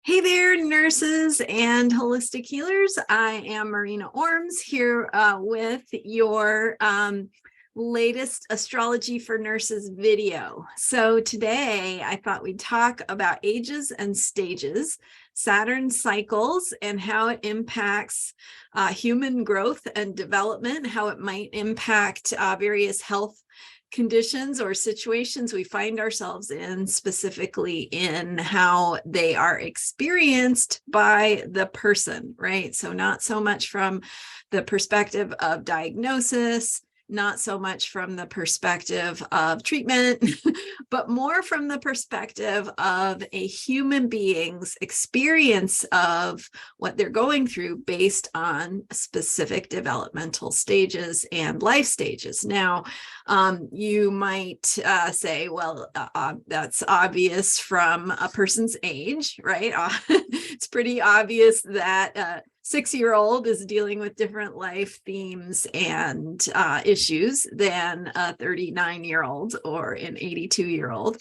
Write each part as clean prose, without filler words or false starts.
Hey there, nurses and holistic healers. I am Marina Orms here with your latest Astrology for Nurses video. So today I thought we'd talk about ages and stages, Saturn cycles, and how it impacts human growth and development, how it might impact various health conditions or situations we find ourselves in, specifically in how they are experienced by the person, right? So not so much from the perspective of diagnosis, not so much from the perspective of treatment, but more from the perspective of a human being's experience of what they're going through based on specific developmental stages and life stages. Now, you might say, well, that's obvious from a person's age, right? It's pretty obvious that 6-year-old is dealing with different life themes and issues than a 39-year-old or an 82-year-old.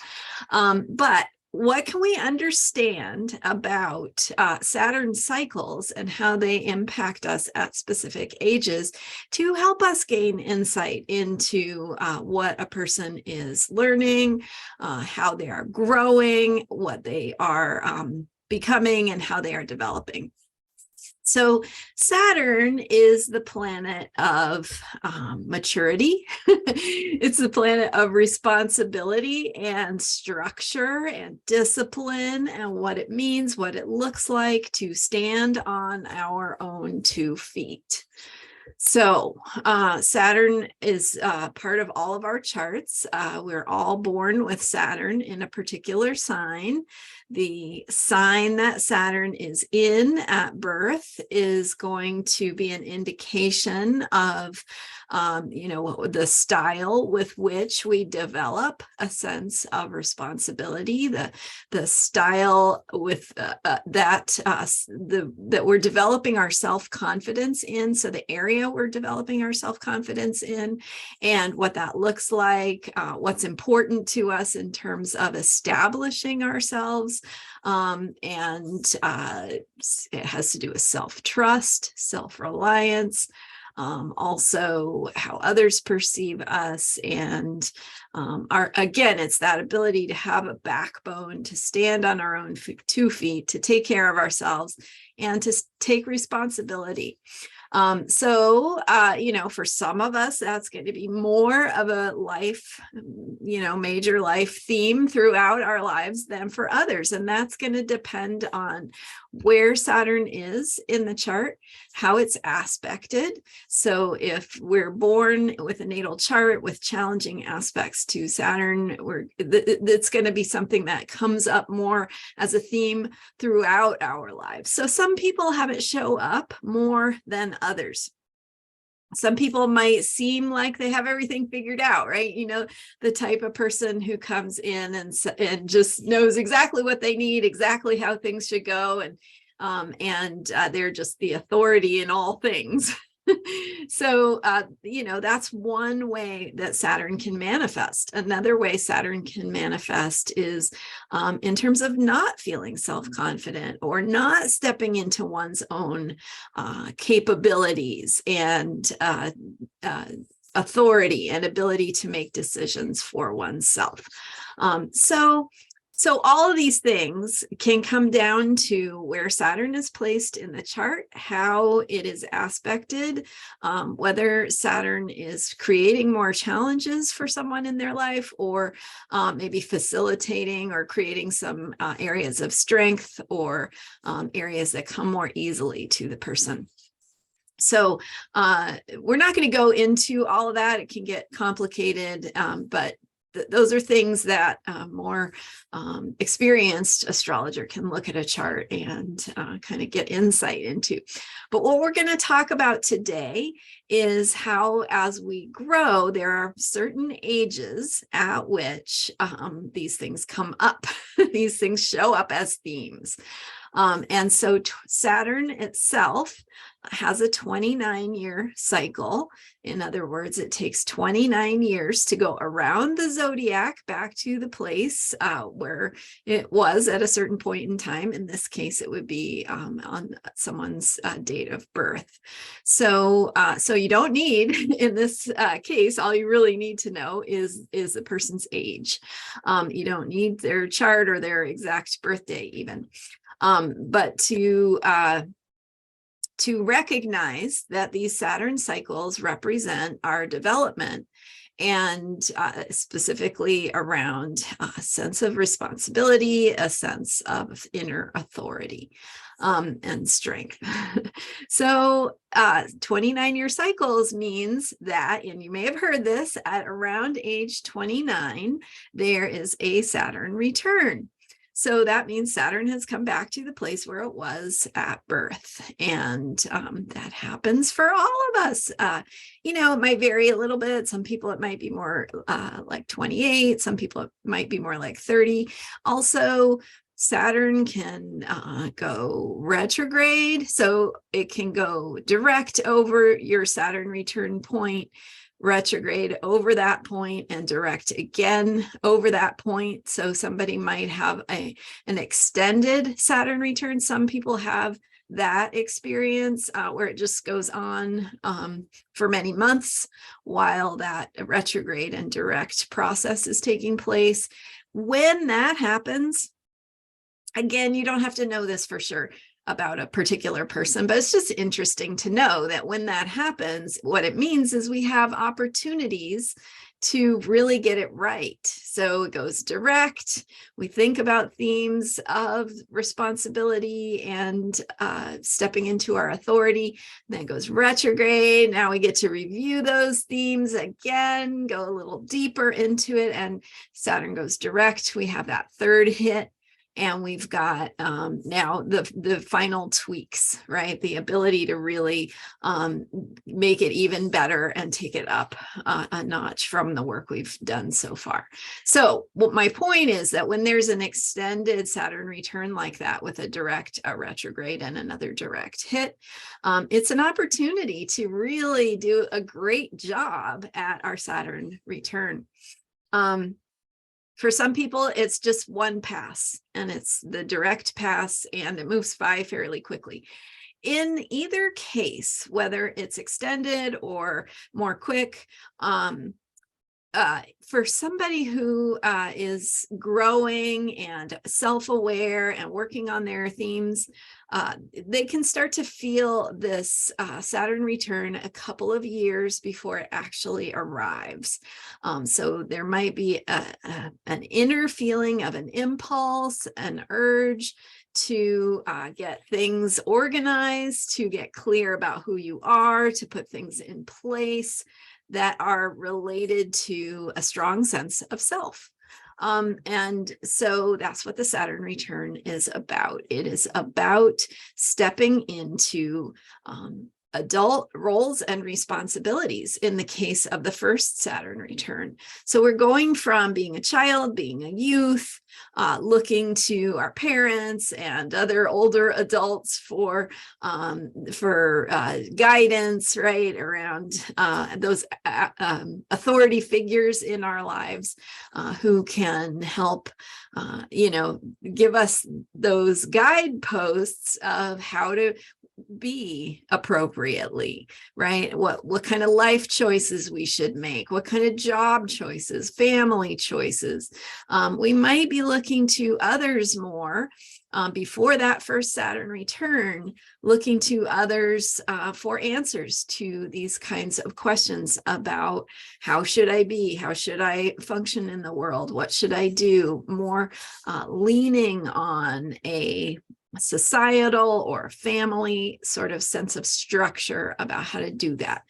But what can we understand about Saturn cycles and how they impact us at specific ages to help us gain insight into what a person is learning, how they are growing, what they are becoming, and how they are developing? So Saturn is the planet of maturity. It's the planet of responsibility and structure and discipline and what it means, what it looks like to stand on our own 2 feet. So Saturn is part of all of our charts. We're all born with Saturn in a particular sign. The sign that Saturn is in at birth is going to be an indication of the style with which we develop a sense of responsibility, the style with that we're developing our self-confidence in. So the area we're developing our self-confidence in, and what that looks like, what's important to us in terms of establishing ourselves. It has to do with self-trust, self-reliance, also how others perceive us, and it's that ability to have a backbone, to stand on our own 2 feet, to take care of ourselves, and to take responsibility. For some of us, that's going to be more of a life, major life theme throughout our lives than for others. And that's going to depend on where Saturn is in the chart, how it's aspected. So if we're born with a natal chart with challenging aspects to Saturn, it's going to be something that comes up more as a theme throughout our lives. So some people have it show up more than others. Some people might seem like they have everything figured out, right? The type of person who comes in and just knows exactly what they need, exactly how things should go, and they're just the authority in all things. So, that's one way that Saturn can manifest. Another way Saturn can manifest is in terms of not feeling self-confident or not stepping into one's own capabilities and authority and ability to make decisions for oneself. So all of these things can come down to where Saturn is placed in the chart, how it is aspected, whether Saturn is creating more challenges for someone in their life, or maybe facilitating or creating some areas of strength, or areas that come more easily to the person. So we're not going to go into all of that. It can get complicated, but those are things that a more experienced astrologer can look at a chart and kind of get insight into. But what we're going to talk about today is how, as we grow, there are certain ages at which these things come up. These things show up as themes. And so Saturn itself has a 29-year cycle. In other words, it takes 29 years to go around the zodiac back to the place where it was at a certain point in time. In this case, it would be on someone's date of birth. So you don't need, in this case, all you really need to know is the person's age. You don't need their chart or their exact birthday even. But to recognize that these Saturn cycles represent our development, and specifically around a sense of responsibility, a sense of inner authority, and strength. So 29-year cycles means that, and you may have heard this, at around age 29, there is a Saturn return. So that means Saturn has come back to the place where it was at birth. And that happens for all of us. It might vary a little bit. Some people, it might be more like 28. Some people, it might be more like 30. Also, Saturn can go retrograde. So it can go direct over your Saturn return point, retrograde over that point, and direct again over that point. So somebody might have an extended Saturn return. Some people have that experience where it just goes on for many months while that retrograde and direct process is taking place. When that happens, again, you don't have to know this for sure about a particular person, but it's just interesting to know that when that happens, what it means is we have opportunities to really get it right. So it goes direct. We think about themes of responsibility and stepping into our authority. Then it goes retrograde. Now we get to review those themes again, go a little deeper into it, and Saturn goes direct. We have that third hit. And we've got now the final tweaks, right? The ability to really make it even better and take it up a notch from the work we've done so far. So my point is that when there's an extended Saturn return like that with a direct, a retrograde, and another direct hit, it's an opportunity to really do a great job at our Saturn return. For some people, it's just one pass, and it's the direct pass, and it moves by fairly quickly. In either case, whether it's extended or more quick, for somebody who is growing and self-aware and working on their themes, they can start to feel this Saturn return a couple of years before it actually arrives. So there might be an inner feeling of an impulse, an urge to get things organized, to get clear about who you are, to put things in place that are related to a strong sense of self. And so that's what the Saturn return is about. It is about stepping into adult roles and responsibilities in the case of the first Saturn return. So we're going from being a child, being a youth, looking to our parents and other older adults for guidance, right, around those authority figures in our lives who can help, give us those guideposts of how to be appropriately, right? What kind of life choices we should make, what kind of job choices, family choices. We might be looking to others more before that first Saturn return, looking to others for answers to these kinds of questions about how should I be, how should I function in the world, what should I do, more leaning on a societal or family sort of sense of structure about how to do that.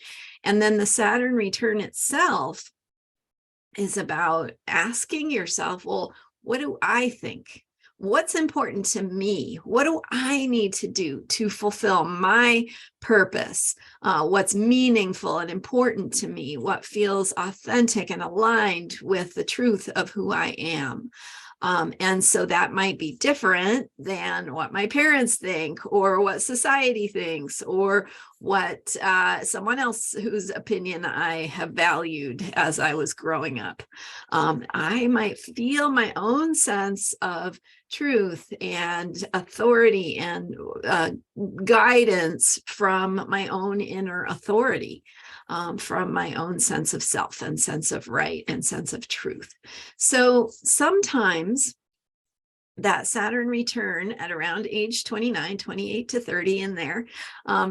And then the Saturn return itself is about asking yourself, well, what do I think? What's important to me? What do I need to do to fulfill my purpose? What's meaningful and important to me? What feels authentic and aligned with the truth of who I am? And so that might be different than what my parents think, or what society thinks, or what someone else whose opinion I have valued as I was growing up. I might feel my own sense of truth and authority and guidance from my own inner authority, from my own sense of self and sense of right and sense of truth. So sometimes that Saturn return at around age 29, 28 to 30 in there,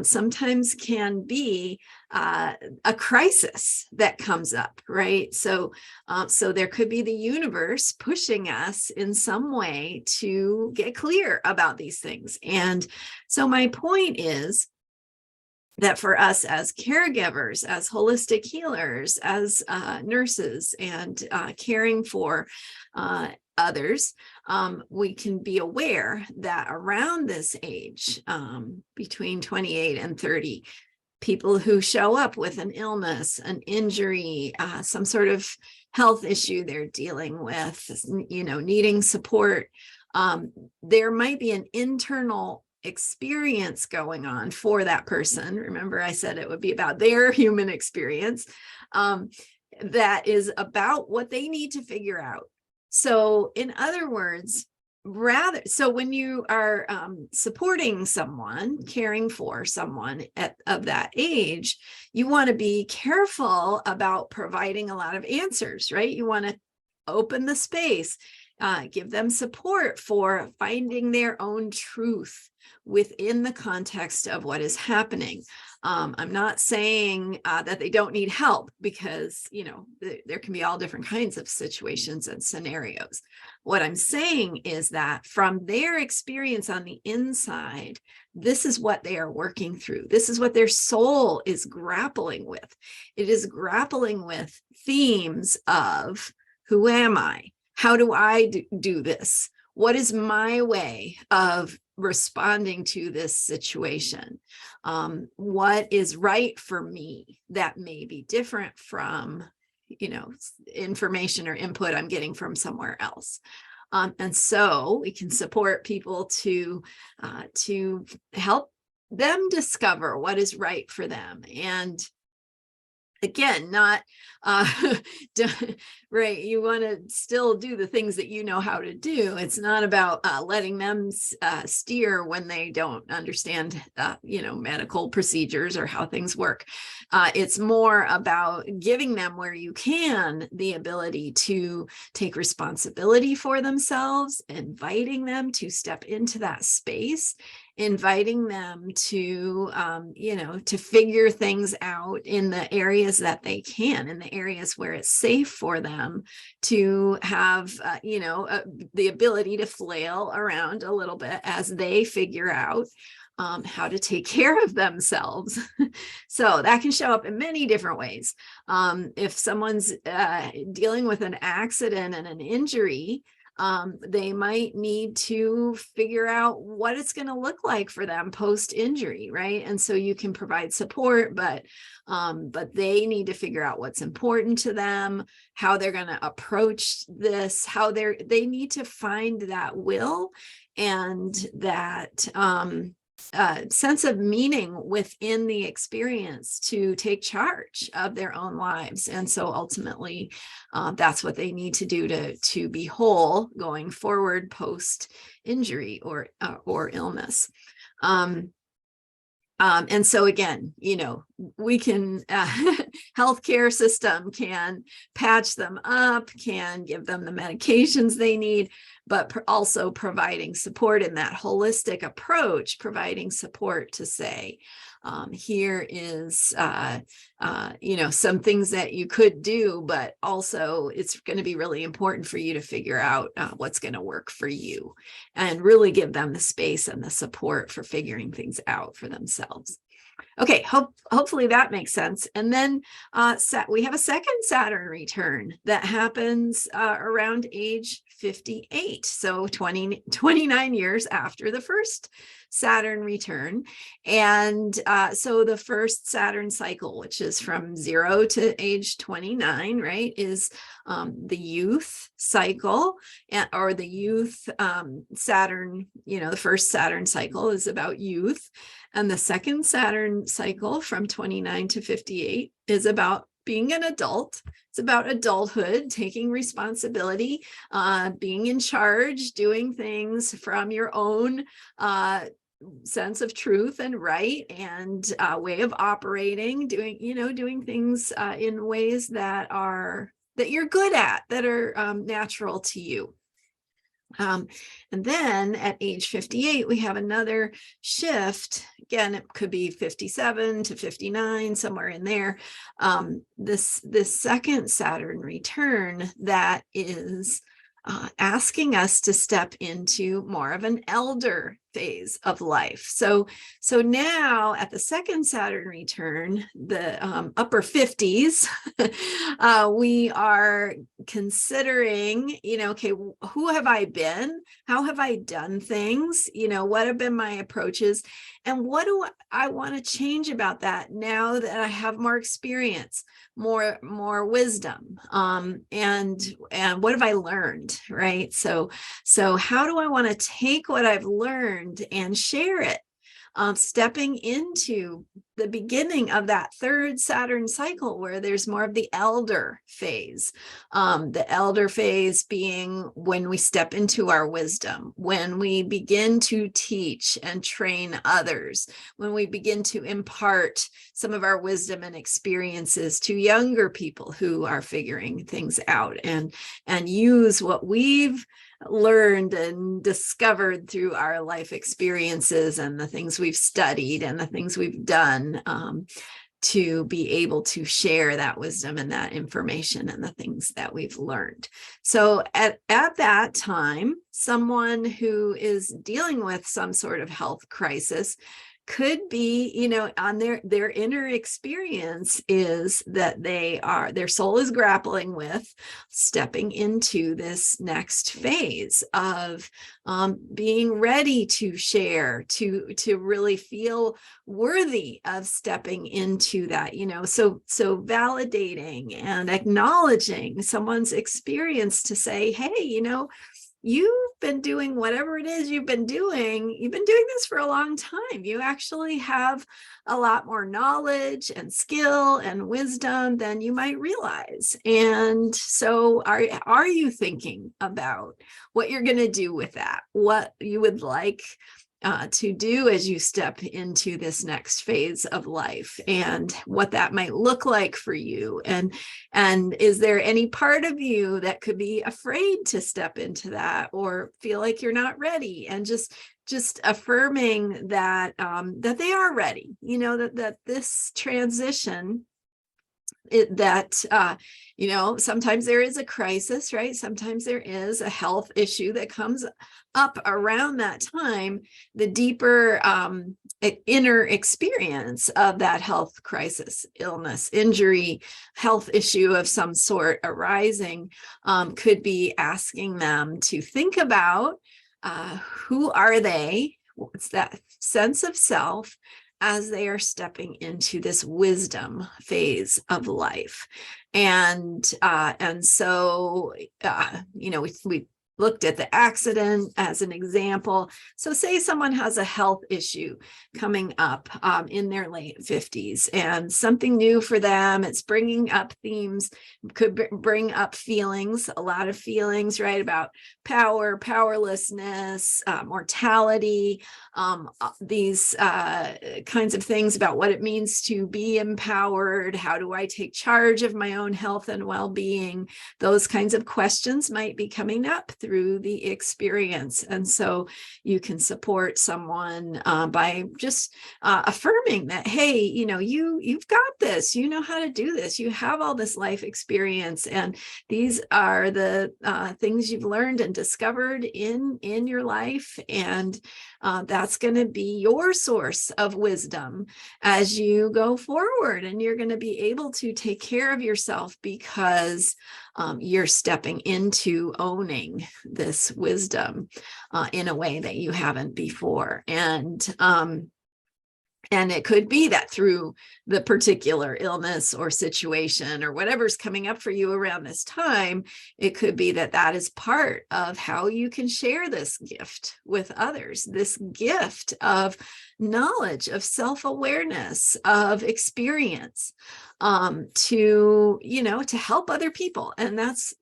sometimes can be a crisis that comes up, right? So there could be the universe pushing us in some way to get clear about these things. And so my point is that for us as caregivers, as holistic healers, as nurses, and caring for others, we can be aware that around this age, between 28 and 30, people who show up with an illness, an injury, some sort of health issue they're dealing with, needing support, there might be an internal experience going on for that person. Remember, I said it would be about their human experience, that is about what they need to figure out. So in other words, so when you are supporting someone, caring for someone of that age, you want to be careful about providing a lot of answers, right? You want to open the space, give them support for finding their own truth within the context of what is happening. I'm not saying that they don't need help, because, there can be all different kinds of situations and scenarios. What I'm saying is that from their experience on the inside, this is what they are working through. This is what their soul is grappling with. It is grappling with themes of, who am I? How do I do this? What is my way of responding to this situation? What is right for me that may be different from, information or input I'm getting from somewhere else? And so we can support people to help them discover what is right for them. And again, not right, you want to still do the things that you know how to do. It's not about letting them steer when they don't understand medical procedures or how things work. It's more about giving them, where you can, the ability to take responsibility for themselves, inviting them to step into that space, inviting them to to figure things out in the areas that they can, in the areas where it's safe for them to have the ability to flail around a little bit as they figure out how to take care of themselves. So that can show up in many different ways. If someone's dealing with an accident and an injury, they might need to figure out what it's going to look like for them post-injury, right? And so you can provide support, but they need to figure out what's important to them, how they're going to approach this, how they need to find that will and that sense of meaning within the experience to take charge of their own lives. And so ultimately, that's what they need to do to be whole going forward post injury or illness. And so again, we can, healthcare system can patch them up, can give them the medications they need, but also providing support in that holistic approach, providing support to say, here is, some things that you could do, but also it's going to be really important for you to figure out what's going to work for you, and really give them the space and the support for figuring things out for themselves. Okay, hopefully that makes sense. And then we have a second Saturn return that happens around age 58. So 29 years after the first Saturn return. And so the first Saturn cycle, which is from 0 to age 29, right, is the youth cycle, or the youth Saturn, the first Saturn cycle is about youth. And the second Saturn cycle from 29 to 58 is about being an adult. It's about adulthood, taking responsibility, being in charge, doing things from your own sense of truth and right and way of operating, doing things in ways that you're good at, that are natural to you. And then at age 58, we have another shift. Again, it could be 57 to 59, somewhere in there. This second Saturn return that is asking us to step into more of an elder phase of life. So now at the second Saturn return, the upper 50s, we are considering, okay, who have I been? How have I done things? What have been my approaches? And what do I want to change about that now that I have more experience, more wisdom, and what have I learned, right? So how do I want to take what I've learned and share it, stepping into the beginning of that third Saturn cycle where there's more of the elder phase. The elder phase being when we step into our wisdom, when we begin to teach and train others, when we begin to impart some of our wisdom and experiences to younger people who are figuring things out, and use what we've learned and discovered through our life experiences and the things we've studied and the things we've done, to be able to share that wisdom and that information and the things that we've learned. So at that time, someone who is dealing with some sort of health crisis could be, on their inner experience is that their soul is grappling with stepping into this next phase of being ready to share, to really feel worthy of stepping into that, so validating and acknowledging someone's experience to say, hey, you've been doing whatever it is you've been doing this for a long time. You actually have a lot more knowledge and skill and wisdom than you might realize. And so are you thinking about what you're going to do with that, what you would like to do as you step into this next phase of life, and what that might look like for you? And is there any part of you that could be afraid to step into that or feel like you're not ready? And just affirming that that they are ready, that this transition, sometimes there is a crisis, right? Sometimes there is a health issue that comes up around that time. The deeper inner experience of that health crisis, illness, injury, health issue of some sort arising, could be asking them to think about who are they? What's that sense of self as they are stepping into this wisdom phase of life? And so we looked at the accident as an example. So say someone has a health issue coming up in their late 50s, and something new for them. It's bringing up themes, could bring up feelings, a lot of feelings, right? About power, powerlessness, mortality, these kinds of things about what it means to be empowered. How do I take charge of my own health and well-being? Those kinds of questions might be coming up through the experience. And so you can support someone by just affirming that, hey, you've got this, you know how to do this, you have all this life experience, and these are the things you've learned and discovered in your life, and that's going to be your source of wisdom as you go forward, and you're going to be able to take care of yourself because you're stepping into owning this wisdom in a way that you haven't before. And it could be that through the particular illness or situation or whatever's coming up for you around this time, it could be that that is part of how you can share this gift with others, this gift of knowledge, of self-awareness, of experience, to help other people. And that's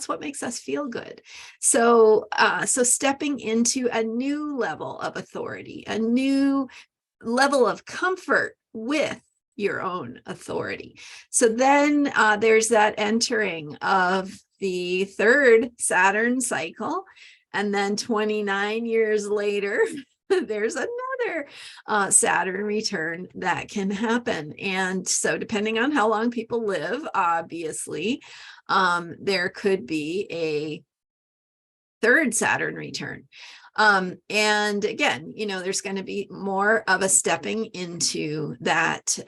what makes us feel good. So stepping into a new level of authority, a new level of comfort with your own authority. So then there's that entering of the third Saturn cycle. And then 29 years later, there's another Saturn return that can happen. And so depending on how long people live, obviously, there could be a third Saturn return. And again, there's going to be more of a stepping into that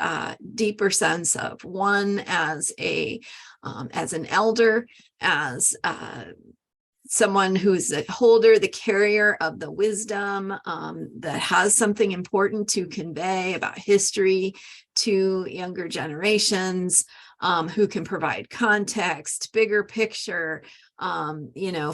deeper sense of one as an elder, as someone who's the holder, the carrier of the wisdom, that has something important to convey about history to younger generations, who can provide context, bigger picture,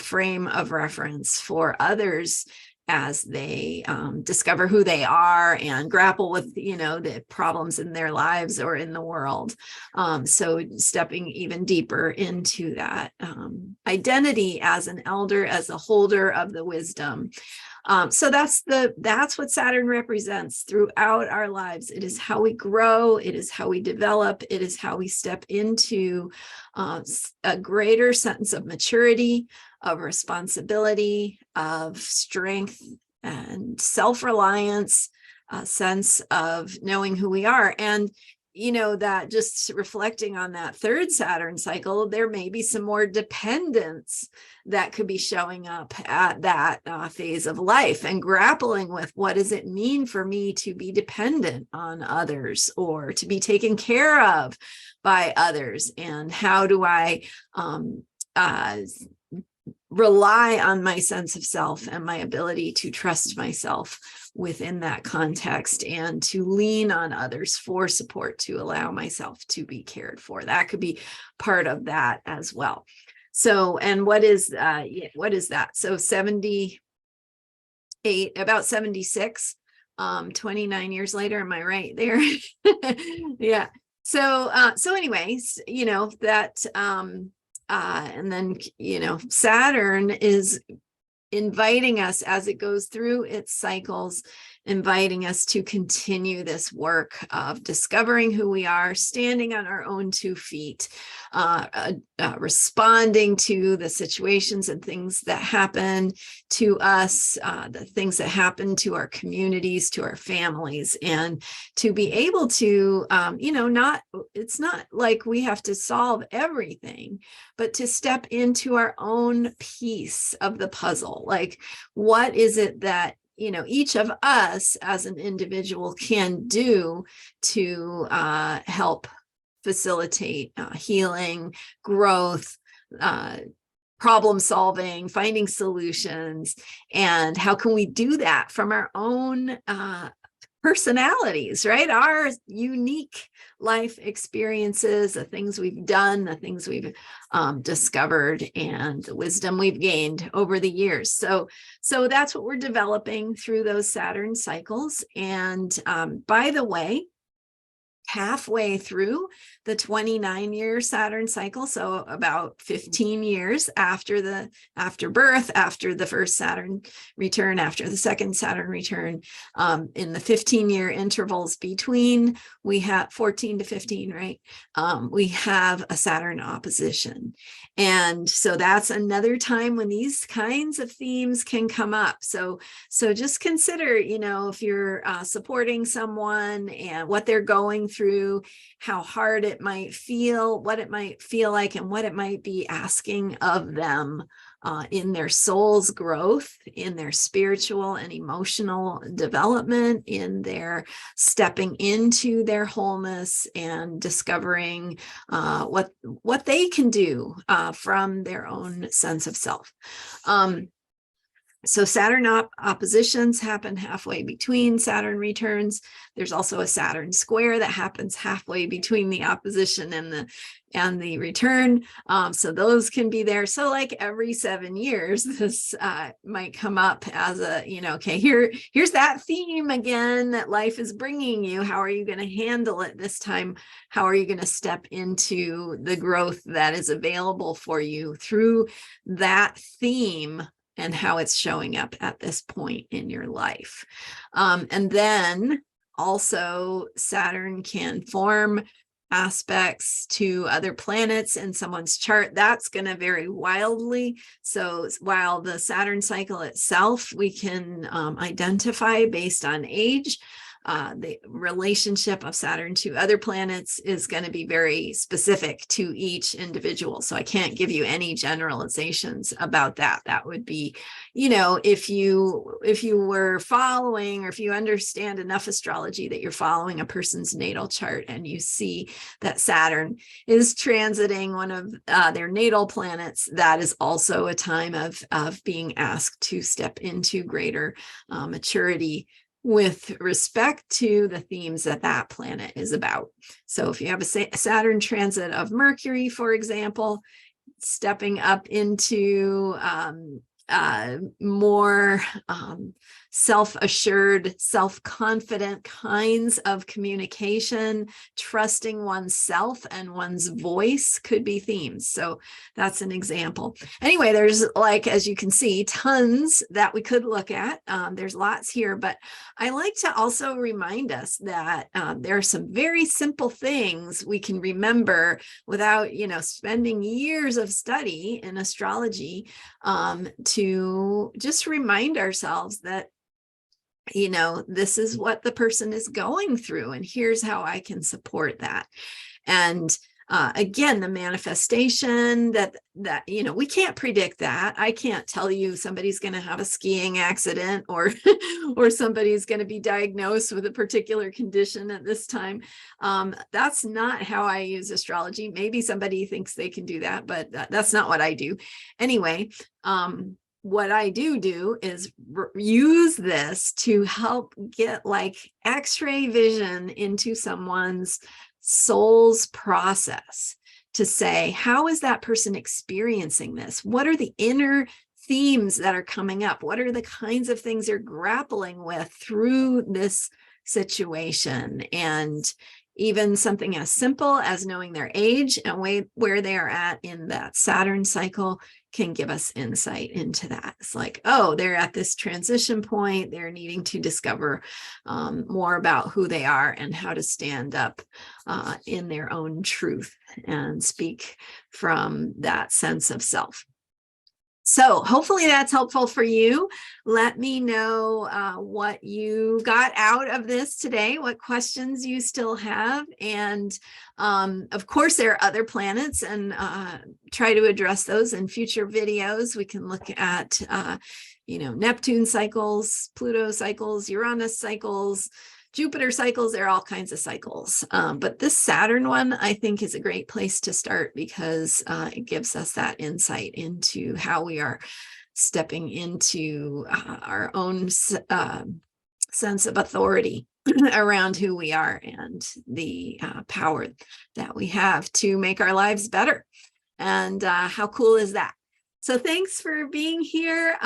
frame of reference for others as they discover who they are and grapple with, the problems in their lives or in the world. So stepping even deeper into that identity as an elder, as a holder of the wisdom. So that's what Saturn represents throughout our lives. It is how we grow. It is how we develop. It is how we step into a greater sense of maturity, of responsibility, of strength and self-reliance, a sense of knowing who we are. And that just reflecting on that third Saturn cycle, there may be some more dependence that could be showing up at that phase of life, and grappling with, what does it mean for me to be dependent on others or to be taken care of by others? And how do I rely on my sense of self and my ability to trust myself within that context, and to lean on others for support, to allow myself to be cared for? That could be part of that as well. So, and what is that? So 78, about 76, 29 years later, am I right there? Yeah. So anyways, that, and then, Saturn is inviting us as it goes through its cycles, inviting us to continue this work of discovering who we are, standing on our own 2 feet, responding to the situations and things that happen to us, the things that happen to our communities, to our families, and to be able to, it's not like we have to solve everything, but to step into our own piece of the puzzle. Like, what is it that each of us as an individual can do to help facilitate healing, growth, problem solving, finding solutions, and how can we do that from our own personalities, right? Our unique life experiences, the things we've done, the things we've discovered, and the wisdom we've gained over the years. So that's what we're developing through those Saturn cycles. And by the way, halfway through the 29-year Saturn cycle, so about 15 years after birth, after the first Saturn return, after the second Saturn return, in the 15-year intervals between, we have 14 to 15, right? We have a Saturn opposition. And so that's another time when these kinds of themes can come up. So just consider, if you're supporting someone and what they're going through, how hard it might feel, what it might feel like, and what it might be asking of them in their soul's growth, in their spiritual and emotional development, in their stepping into their wholeness and discovering what they can do from their own sense of self. So Saturn oppositions happen halfway between Saturn returns. There's also a Saturn square that happens halfway between the opposition and the return. So those can be there. So like every 7 years, this might come up as a, okay, here's that theme again that life is bringing you. How are you going to handle it this time? How are you going to step into the growth that is available for you through that theme and how it's showing up at this point in your life? And then also Saturn can form aspects to other planets in someone's chart. That's going to vary wildly. So while the Saturn cycle itself, we can identify based on age, the relationship of Saturn to other planets is going to be very specific to each individual. So I can't give you any generalizations about that. That would be, if you were following, or if you understand enough astrology that you're following a person's natal chart and you see that Saturn is transiting one of their natal planets, that is also a time of being asked to step into greater maturity with respect to the themes that planet is about. So if you have a Saturn transit of Mercury, for example, stepping up into more self-assured, self-confident kinds of communication, trusting oneself and one's voice could be themes. So that's an example. Anyway, there's, like, as you can see, tons that we could look at. There's lots here, but I like to also remind us that there are some very simple things we can remember without, spending years of study in astrology, to just remind ourselves that this is what the person is going through, and here's how I can support that. And again, the manifestation that we can't predict that. I can't tell you somebody's going to have a skiing accident or somebody's going to be diagnosed with a particular condition at this time. That's not how I use astrology. Maybe somebody thinks they can do that, but that's not what I do. Anyway, what I do is use this to help get like X-ray vision into someone's soul's process, to say, how is that person experiencing this? What are the inner themes that are coming up? What are the kinds of things they're grappling with through this situation? And even something as simple as knowing their age and where they are at in that Saturn cycle can give us insight into that. It's like, oh, they're at this transition point. They're needing to discover more about who they are and how to stand up in their own truth and speak from that sense of self. So hopefully that's helpful for you. Let me know what you got out of this today, what questions you still have. And of course, there are other planets, and try to address those in future videos. We can look at, Neptune cycles, Pluto cycles, Uranus cycles, Jupiter cycles. There are all kinds of cycles. But this Saturn one, I think, is a great place to start, because it gives us that insight into how we are stepping into our own sense of authority around who we are and the power that we have to make our lives better. And how cool is that? So thanks for being here.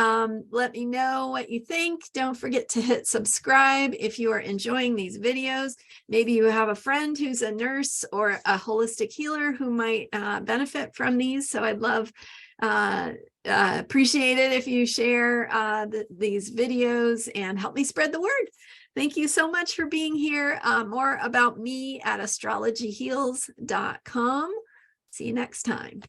Let me know what you think. Don't forget to hit subscribe if you are enjoying these videos. Maybe you have a friend who's a nurse or a holistic healer who might benefit from these. So I'd love, appreciate it if you share these videos and help me spread the word. Thank you so much for being here. More about me at astrologyheals.com. See you next time.